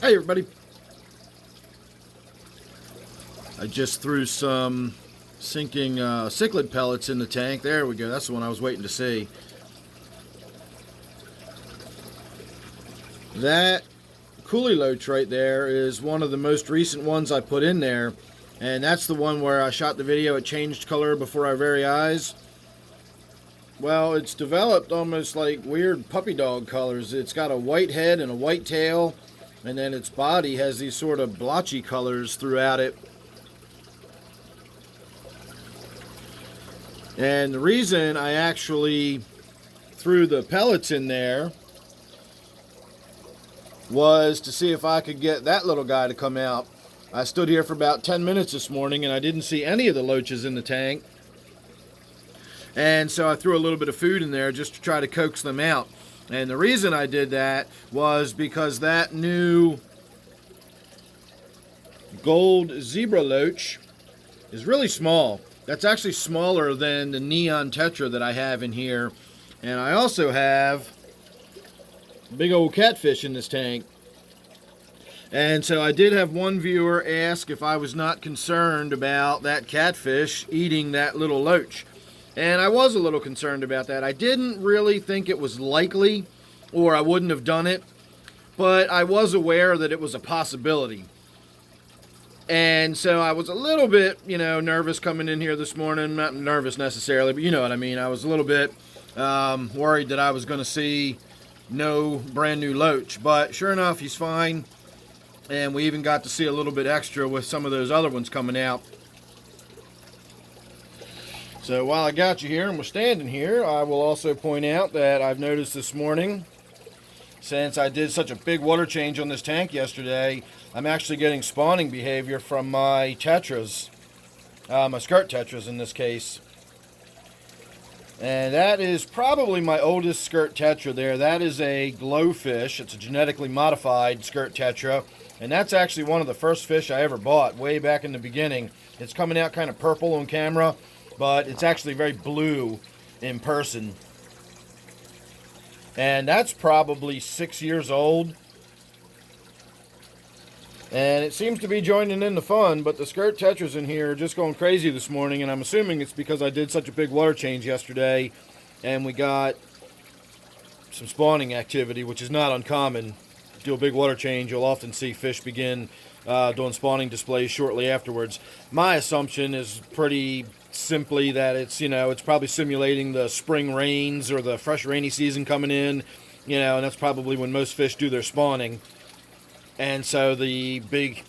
Hey everybody, I just threw some sinking cichlid pellets in the tank. There we go, that's the one I was waiting to see. That coolie loach right there is one of the most recent ones I put in there, and that's the one where I shot the video. It changed color before our very eyes. Well, it's developed almost like weird puppy dog colors. It's got a white head and a white tail, and then its body has these sort of blotchy colors throughout it. And the reason I actually threw the pellets in there was to see if I could get that little guy to come out. I stood here for about 10 minutes this morning and I didn't see any of the loaches in the tank. And so I threw a little bit of food in there just to try to coax them out. And the reason I did that was because that new Gold Zebra Loach is really small. That's actually smaller than the neon tetra that I have in here. And I also have big old catfish in this tank. And so I did have one viewer ask if I was not concerned about that catfish eating that little loach. And I was a little concerned about that. I didn't really think it was likely, or I wouldn't have done it. But I was aware that it was a possibility. And so I was a little bit, nervous coming in here this morning. Not nervous necessarily, but you know what I mean. I was a little bit worried that I was going to see no brand new loach. But sure enough, he's fine. And we even got to see a little bit extra with some of those other ones coming out. So while I got you here and we're standing here, I will also point out that I've noticed this morning, since I did such a big water change on this tank yesterday, I'm actually getting spawning behavior from my tetras, my skirt tetras in this case. And that is probably my oldest skirt tetra there. That is a glowfish. It's a genetically modified skirt tetra. And that's actually one of the first fish I ever bought way back in the beginning. It's coming out kind of purple on camera, but it's actually very blue in person. And that's probably 6 years old. And it seems to be joining in the fun, but the skirt tetras in here are just going crazy this morning, and I'm assuming it's because I did such a big water change yesterday, and we got some spawning activity, which is not uncommon. Do a big water change, you'll often see fish begin doing spawning displays shortly afterwards. My assumption is pretty simply that it's probably simulating the spring rains or the fresh rainy season coming in, and that's probably when most fish do their spawning. And so the big,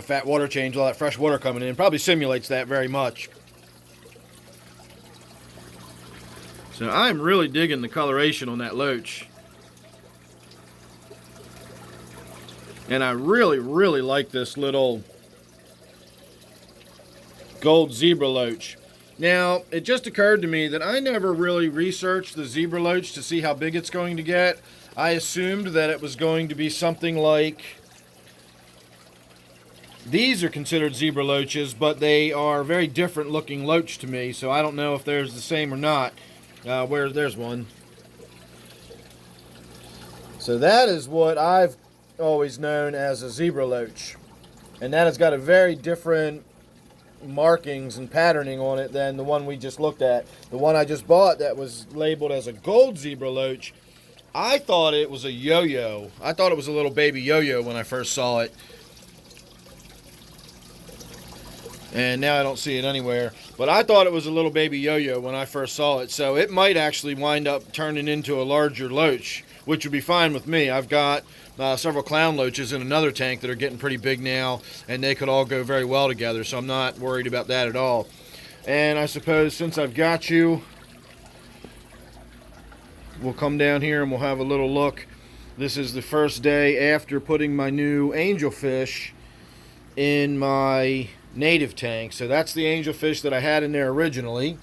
fat water change, all that fresh water coming in, probably simulates that very much. So I'm really digging the coloration on that loach. And I really, really like this little Gold Zebra Loach. Now, it just occurred to me that I never really researched the Zebra Loach to see how big it's going to get. I assumed that it was going to be something like... These are considered zebra loaches, but they are very different looking loach to me, so I don't know if there's the same or not. There's one. So that is what I've always known as a zebra loach. And that has got a very different markings and patterning on it than the one we just looked at. The one I just bought that was labeled as a Gold Zebra Loach, I thought it was a yo-yo. I thought it was a little baby yo-yo when I first saw it. And now I don't see it anywhere. But I thought it was a little baby yo-yo when I first saw it. So it might actually wind up turning into a larger loach, which would be fine with me. I've got several clown loaches in another tank that are getting pretty big now, and they could all go very well together, so I'm not worried about that at all. And I suppose since I've got you, we'll come down here and we'll have a little look. This is the first day after putting my new angelfish in my native tank. So that's the angelfish that I had in there originally,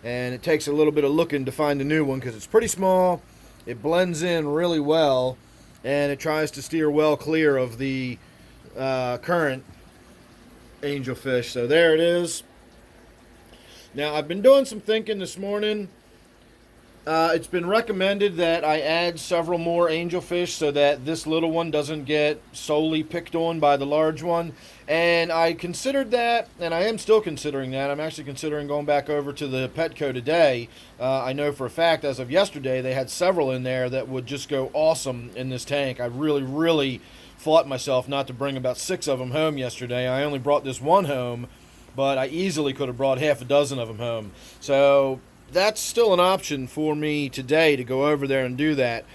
and it takes a little bit of looking to find the new one because it's pretty small. It blends in really well, and it tries to steer well clear of the current angelfish. So there it is. Now I've been doing some thinking this morning, It's been recommended that I add several more angelfish so that this little one doesn't get solely picked on by the large one. And I considered that, and I am still considering that. I'm actually considering going back over to the Petco today. I know for a fact, as of yesterday, they had several in there that would just go awesome in this tank. I really fought myself not to bring about 6 of them home yesterday. I only brought this one home, but I easily could have brought half a dozen of them home. So that's still an option for me today to go over there and do that.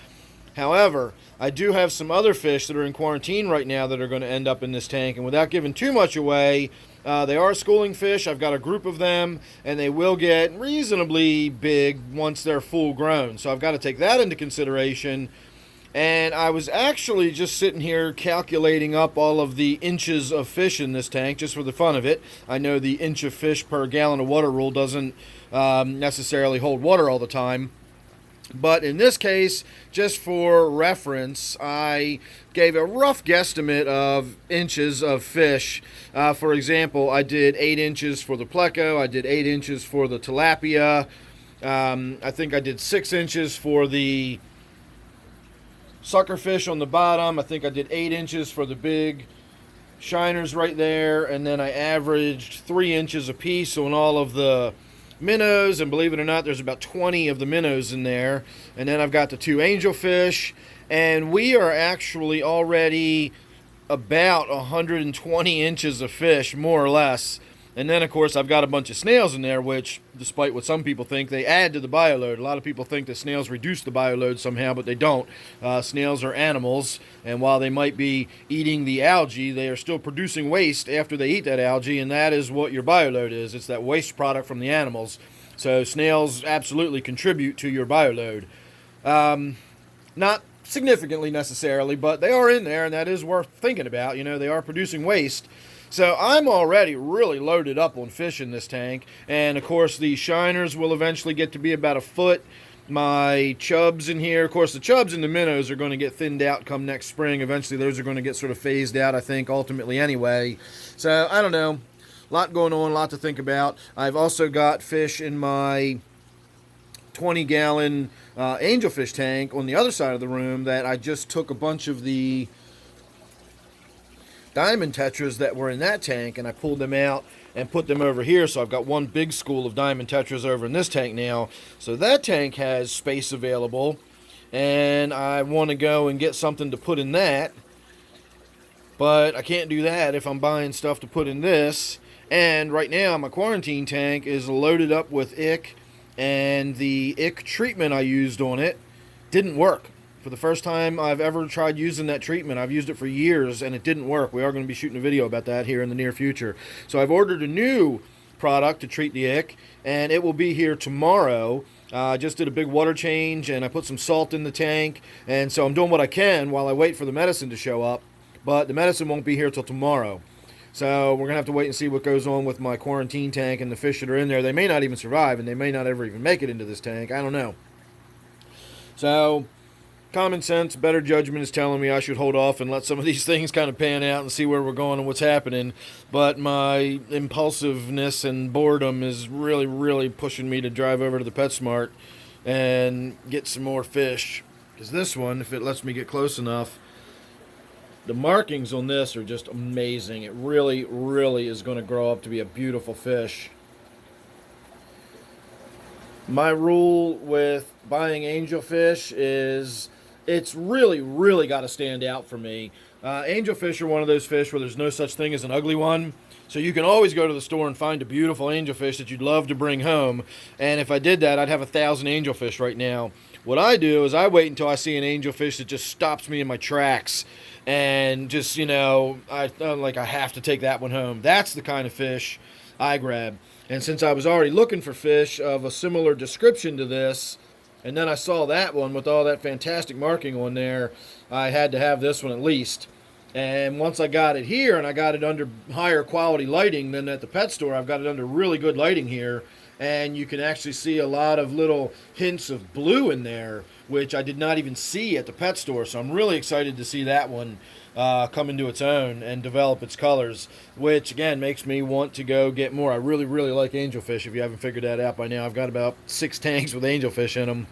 However, I do have some other fish that are in quarantine right now that are going to end up in this tank, and without giving too much away, they are schooling fish. I've got a group of them, and they will get reasonably big once they're full grown. So I've got to take that into consideration. And I was actually just sitting here calculating up all of the inches of fish in this tank just for the fun of it. I know the inch of fish per gallon of water rule doesn't necessarily hold water all the time. But in this case, just for reference, I gave a rough guesstimate of inches of fish. For example, I did 8 inches for the pleco. I did 8 inches for the tilapia. I think I did 6 inches for the suckerfish on the bottom. I think I did 8 inches for the big shiners right there, and then I averaged 3 inches a piece on all of the minnows, and believe it or not, there's about 20 of the minnows in there. And then I've got the 2 angelfish, and we are actually already about 120 inches of fish, more or less. And then, of course, I've got a bunch of snails in there, which, despite what some people think, they add to the bioload. A lot of people think that snails reduce the bioload somehow, but they don't. Snails are animals, and while they might be eating the algae, they are still producing waste after they eat that algae, and that is what your bioload is. It's that waste product from the animals. So snails absolutely contribute to your bioload. Not significantly necessarily, but they are in there, and that is worth thinking about. You know, they are producing waste. So I'm already really loaded up on fish in this tank. And of course the shiners will eventually get to be about a foot. My chubs in here, of course the chubs and the minnows are going to get thinned out come next spring. Eventually those are going to get sort of phased out, I think, ultimately anyway. So I don't know. A lot going on, a lot to think about. I've also got fish in my 20-gallon angelfish tank on the other side of the room that I just took a bunch of the diamond tetras that were in that tank, and I pulled them out and put them over here. So I've got one big school of diamond tetras over in this tank now. So that tank has space available, and I want to go and get something to put in that. But I can't do that if I'm buying stuff to put in this. And right now my quarantine tank is loaded up with ick, and the ick treatment I used on it didn't work. For the first time I've ever tried using that treatment. I've used it for years and it didn't work. We are going to be shooting a video about that here in the near future. So I've ordered a new product to treat the ick, and it will be here tomorrow. I just did a big water change and I put some salt in the tank, and so I'm doing what I can while I wait for the medicine to show up, but the medicine won't be here till tomorrow. So we're going to have to wait and see what goes on with my quarantine tank and the fish that are in there. They may not even survive, and they may not ever even make it into this tank. I don't know. So common sense, better judgment is telling me I should hold off and let some of these things kind of pan out and see where we're going and what's happening. But my impulsiveness and boredom is really pushing me to drive over to the PetSmart and get some more fish. Because this one, if it lets me get close enough, the markings on this are just amazing. It really is going to grow up to be a beautiful fish. My rule with buying angelfish is it's really got to stand out for me. Angelfish are one of those fish where there's no such thing as an ugly one. So you can always go to the store and find a beautiful angelfish that you'd love to bring home. And if I did that, I'd have 1,000 angelfish right now. What I do is I wait until I see an angelfish that just stops me in my tracks. And just, you know, I'm like, I have to take that one home. That's the kind of fish I grab. And since I was already looking for fish of a similar description to this, and then I saw that one with all that fantastic marking on there, I had to have this one at least. And once I got it here, and I got it under higher quality lighting than at the pet store, I've got it under really good lighting here, and you can actually see a lot of little hints of blue in there, which I did not even see at the pet store. So I'm really excited to see that one come into its own and develop its colors, which again makes me want to go get more. I really like angelfish. If you haven't figured that out by now, I've got about 6 tanks with angelfish in them.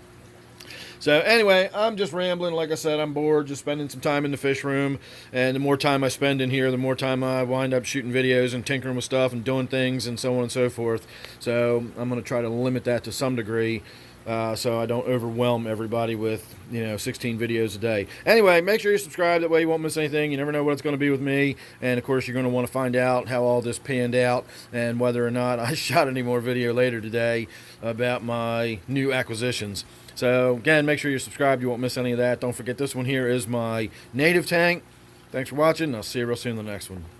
So anyway, I'm just rambling. Like I said, I'm bored, just spending some time in the fish room. And the more time I spend in here, the more time I wind up shooting videos and tinkering with stuff and doing things and so on and so forth. So I'm going to try to limit that to some degree. So I don't overwhelm everybody with 16 videos a day. Anyway, make sure you subscribe, that way you won't miss anything. You never know what it's going to be with me, and of course you're going to want to find out how all this panned out and whether or not I shot any more video later today about my new acquisitions. So again, make sure you're subscribed, you won't miss any of that. Don't forget, this one here is my native tank. Thanks for watching, I'll see you real soon in the next one.